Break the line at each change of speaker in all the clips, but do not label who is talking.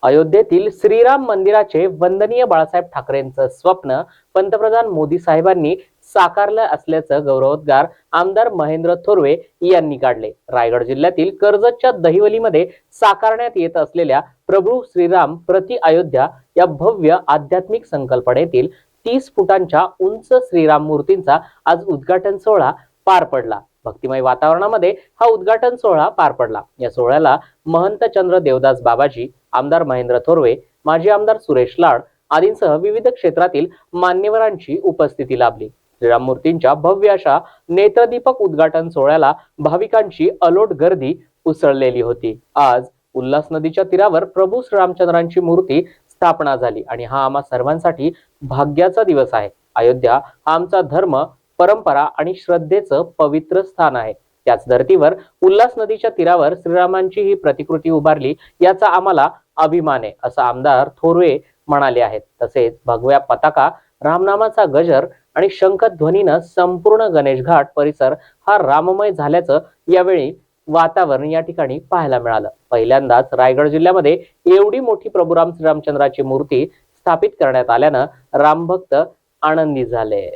अयोध्येतील श्रीराम मंदिराचे वंदनीय बाळासाहेब ठाकरेंचं स्वप्न पंतप्रधान मोदी साहेबांनी साकारलं असल्याचं गौरवोद्गार आमदार महेंद्र थोरवे यांनी काढले। रायगड जिल्ह्यातील कर्जतच्या दहिवलीमध्ये साकारण्यात येत असलेल्या प्रभू श्रीराम प्रति अयोध्या या भव्य आध्यात्मिक संकल्पनेतील 30 फुटांच्या उंच श्रीराम मूर्तींचा आज उद्घाटन सोहळा पार पडला। भक्तिमय वातावरणामध्ये हा उद्घाटन सोहळा पार पडला। या सोहळ्याला महंत चंद्र देवदास बाबाजी, आमदार महेंद्र थोरवे, माजी आमदार सुरेश लाड आदींसह विविध क्षेत्रातील मान्यवरांची उपस्थिती लाभली। श्रीराम मूर्तींच्या भव्य अशा नेत्रदीपक उद्घाटन सोहळ्याला भाविकांची अलोट गर्दी उसळलेली होती। आज उल्हास नदीच्या तीरावर प्रभू श्रीरामचंद्रांची मूर्ती स्थापना झाली आणि हा आम्हा सर्वांसाठी भाग्याचा दिवस आहे। अयोध्या हा आमचा धर्म, परंपरा आणि श्रद्धेचं पवित्र स्थान आहे। त्याच धर्तीवर उल्हास नदीच्या तीरावर श्रीरामांची ही प्रतिकृती उभारली याचा आम्हाला अभिमान आहे, असं आमदार थोरवे म्हणाले आहेत। तसेच भगव्या पताका, रामनामाचा गजर आणि शंखध्वनीनं संपूर्ण गणेश घाट परिसर हा राममय झाल्याचं यावेळी वातावरण या ठिकाणी पाहायला मिळालं। पहिल्यांदाच रायगड जिल्ह्यामध्ये एवढी मोठी प्रभू राम श्रीरामचंद्राची मूर्ती स्थापित करण्यात आल्यानं रामभक्त आनंदी झाले।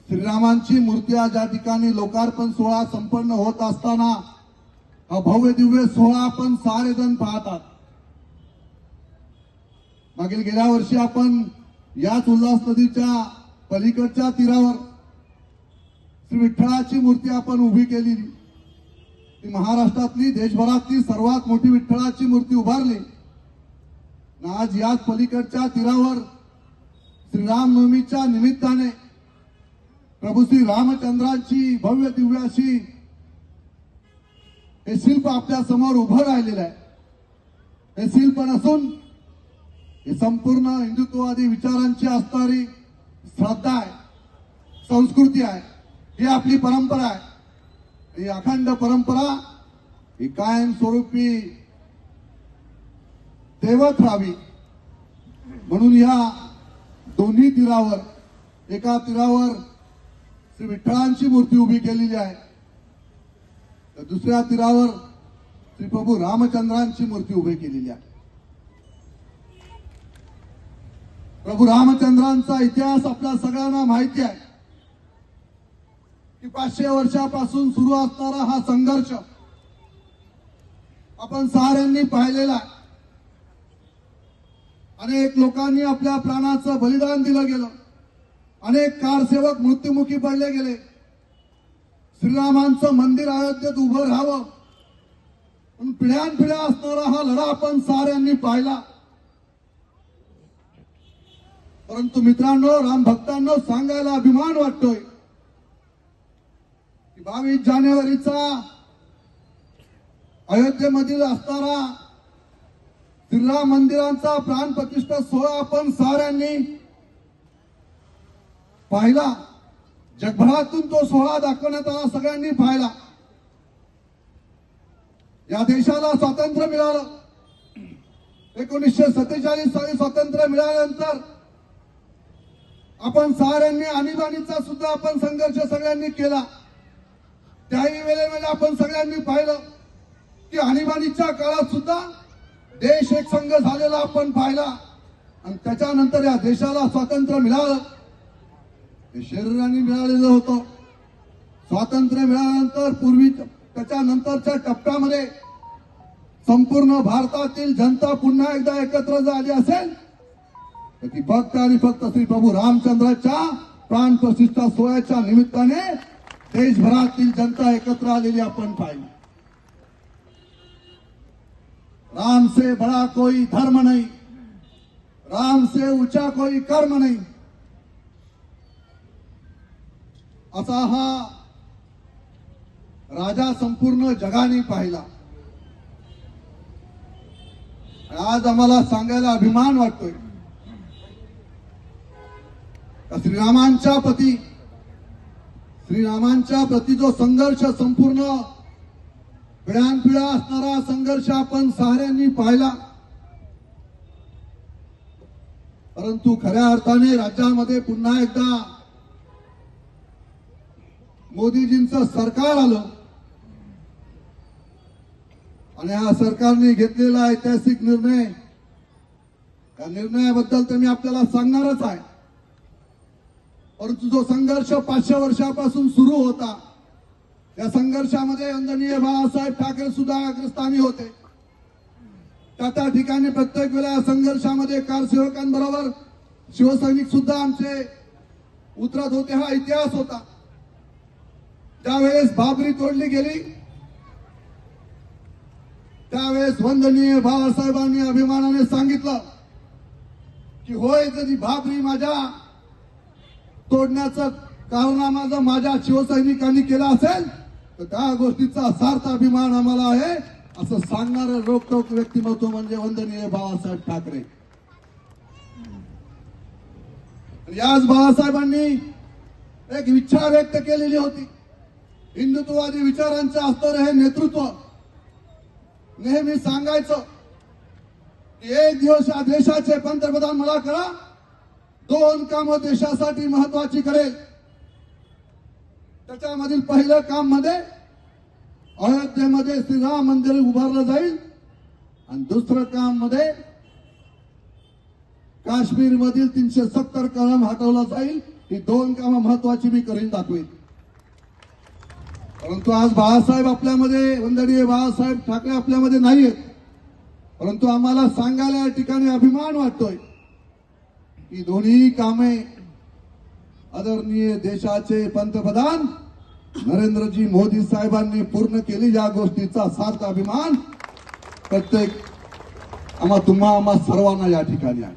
श्रीरामांची मूर्ती आज ज्या ठिकाणी लोकार्पण सोहळा संपन्न होत असताना हा भव्य दिव्य सोहळा आपण सारे जण पाहतात। मागील गेल्या वर्षी आपण याच उल्हास नदीच्या पलीकडच्या तीरावर श्री विठ्ठलाची मूर्ती आपण उभी केली। ती महाराष्ट्रातली, देशभरातली सर्वात मोठी विठ्ठलाची मूर्ती उभारली। आज याच पलीकडच्या तीरावर श्रीरामनवमीच्या निमित्ताने प्रभू श्री रामचंद्रांची भव्य दिव्य अशी हे शिल्प आपल्या समोर उभं राहिलेलं आहे। हे शिल्प नसून हे संपूर्ण हिंदुत्ववादी विचारांची असणारी श्रद्धा आहे, संस्कृती आहे, ही आपली परंपरा आहे। ही अखंड परंपरा ही कायमस्वरूपी तेवत राहावी म्हणून या दोन्ही तीरावर, एका तीरावर श्री विठ्ठलांची मूर्ती उभी केलेली आहे, तर दुसऱ्या तीरावर श्री प्रभू रामचंद्रांची मूर्ती उभी केलेली आहे। प्रभू रामचंद्रांचा इतिहास आपल्या सगळ्यांना माहिती आहे की 500 वर्षापासून सुरू असणारा हा संघर्ष आपण साऱ्यांनी पाहिलेला आहे। अनेक लोकांनी आपल्या प्राणाचं बलिदान दिलं गेलं, अनेक कारसेवक मृत्युमुखी पडले गेले। श्रीरामांचं मंदिर अयोध्येत उभं राहावं म्हणून पिढ्यानपिढ्या असणारा हा लढा आपण साऱ्यांनी पाहिला। परंतु मित्रांनो, राम भक्तांनो, सांगायला अभिमान वाटतोय की 22 जानेवारीचा अयोध्येमधील असणारा श्रीराम मंदिरांचा प्राण प्रतिष्ठा सोहळा आपण साऱ्यांनी पाहिला। जगभरातून तो सोहळा दाखवण्यात आला, सगळ्यांनी पाहिला। या देशाला स्वातंत्र्य मिळालं। 1947 साली स्वातंत्र्य मिळाल्यानंतर आपण साऱ्यांनी आणीबाणीचा सुद्धा आपण संघर्ष सगळ्यांनी केला। त्याही वेळेमध्ये आपण सगळ्यांनी पाहिलं की आणीबाणीच्या काळात सुद्धा देश एक संघ झालेला आपण पाहिला। आणि त्याच्यानंतर या देशाला स्वातंत्र्य मिळालं, हे शरीराने मिळालेलं होतं। स्वातंत्र्य मिळाल्यानंतर पूर्वी त्याच्यानंतरच्या टप्प्यामध्ये संपूर्ण भारतातील जनता पुन्हा एकदा एकत्र झाली असेल तर ती फक्त आणि फक्त श्री प्रभू रामचंद्राच्या प्राण प्रतिष्ठा सोहळ्याच्या निमित्ताने देशभरातील जनता एकत्र आलेली आपण पाहिली। राम से बड़ा कोई धर्म नहीं, राम से ऊंचा कोई कर्म नहीं, असा हा राजा संपूर्ण जगाने पाहिला। आज आम्हाला सांगायला अभिमान वाटतोय श्रीरामांच्या प्रती जो संघर्ष, संपूर्ण पिढ्यानपिढ्या असणारा संघर्ष आपण साऱ्यांनी पाहिला। परंतु खऱ्या अर्थाने राज्यामध्ये पुन्हा एकदा मोदीजींचं सरकार आलं आणि हा सरकारने घेतलेला ऐतिहासिक निर्णय, या निर्णयाबद्दल तर मी आपल्याला सांगणारच आहे. परंतु जो संघर्ष 500 वर्षापासून सुरू होता, त्या संघर्षामध्ये वंदनीय बाळासाहेब ठाकरे सुद्धा अग्रस्थानी होते. त्या ठिकाणी प्रत्येक वेळा या संघर्षामध्ये कारसेवकांबरोबर शिवसैनिक सुद्धा आमचे उतरत होते. हा इतिहास होता. ज्यावेळेस बाबरी तोडली गेली, त्यावेळेस वंदनीय बाळासाहेबांनी अभिमानाने सांगितलं की होय, जरी बाबरी माझ्या तोडण्याचं कारनामा जर माझ्या शिवसैनिकांनी केला असेल तर त्या गोष्टीचा सार्थ अभिमान आम्हाला आहे, असं सांगणारं रोखठोक व्यक्तिमत्व म्हणजे वंदनीय बाळासाहेब ठाकरे. याच बाळासाहेबांनी एक इच्छा व्यक्त केलेली होती. हिंदुत्ववादी विचारांचं असणारं हे नेतृत्व नेहमी सांगायचं की एक दिवस या देशाचे पंतप्रधान मला करा, 2 कामं देशासाठी महत्वाची करेल. त्याच्यामधील पहिलं काम मध्ये अयोध्येमध्ये श्रीराम मंदिर उभारलं जाईल आणि दुसरं काम मध्ये काश्मीर मधील 370 कलम हटवला जाईल. ही 2 कामं महत्वाची मी करीन दाखवेन. परंतु आज बाळासाहेब आपल्यामध्ये, वंदनीय बाळासाहेब ठाकरे आपल्यामध्ये नाहीयेत. परंतु आम्हाला सांगायला या ठिकाणी अभिमान वाटतोय की दोन्ही कामे आदरणीय देशाचे पंतप्रधान नरेंद्रजी मोदी साहेबांनी पूर्ण केली. या गोष्टीचा सार्थ अभिमान प्रत्येक आम्हा सर्वांना या ठिकाणी आहे.